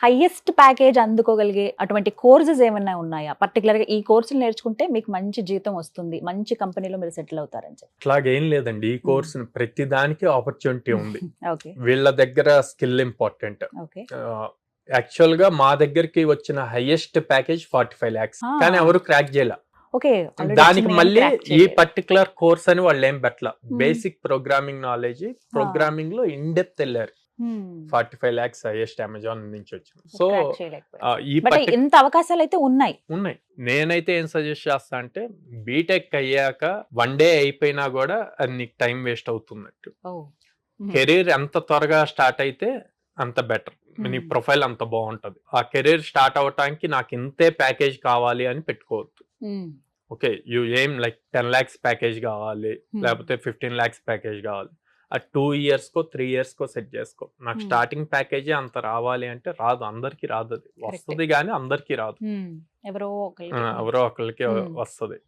Highest package అందుకోగలిగే అటువంటి courses ఏమైనా ఉన్నాయా? పర్టికులర్ గా ఈ కోర్సులు నేర్చుకుంటే మీకు మంచి జీతం వస్తుంది, మంచి కంపెనీలో మీరు సెటిల్ అవుతారని చెప్పి. అట్లాగేం లేదండి. ఈ కోర్స్ ప్రతి దానికి ఆపర్చునిటీ ఉంది. ఓకే. వీళ్ళ దగ్గర స్కిల్ ఇంపార్టెంట్. ఓకే. యాక్చువల్ గా మా దగ్గరికి వచ్చిన హైయెస్ట్ ప్యాకేజ్ 45 lakhs. కానీ ఎవరు క్రాక్ చేయలే. ఓకే. దానికి మళ్ళీ ఈ పర్టికులర్ కోర్స్ అని వాళ్ళు ఏం పెట్టల. బేసిక్ ప్రోగ్రామింగ్ నాలెడ్జ్, ప్రోగ్రామింగ్ లో ఇన్ డెప్త్ వెళ్ళారు. 45 lakhs హైయెస్ట్ అమెజాన్ నుంచి వచ్చింది. సో ఈ ఇంత అవకాశాలు అయితే ఉన్నాయి. నేనైతే ఏం సజెస్ట్ చేస్తా అంటే బీటెక్ అయ్యాక 1 day అయిపోయినా కూడా అది నీకు టైం వేస్ట్ అవుతున్నట్టు. కెరీర్ ఎంత త్వరగా స్టార్ట్ అయితే అంత బెటర్. నీ ప్రొఫైల్ అంత బాగుంటది. ఆ కెరీర్ స్టార్ట్ అవటానికి నాకు ఇంతే ప్యాకేజ్ కావాలి అని పెట్టుకోవద్దు. ఓకే, యూ ఏం లైక్ 10 lakhs ప్యాకేజ్ కావాలి, లేకపోతే 15 lakhs ప్యాకేజ్ కావాలి. ఆ 2 years కో 3 years కో సెట్ చేసుకో. నాకు స్టార్టింగ్ ప్యాకేజీ అంత రావాలి అంటే రాదు, అందరికి రాదు. అది వస్తుంది కానీ అందరికి రాదు, ఎవరో ఒకరికి వస్తుంది.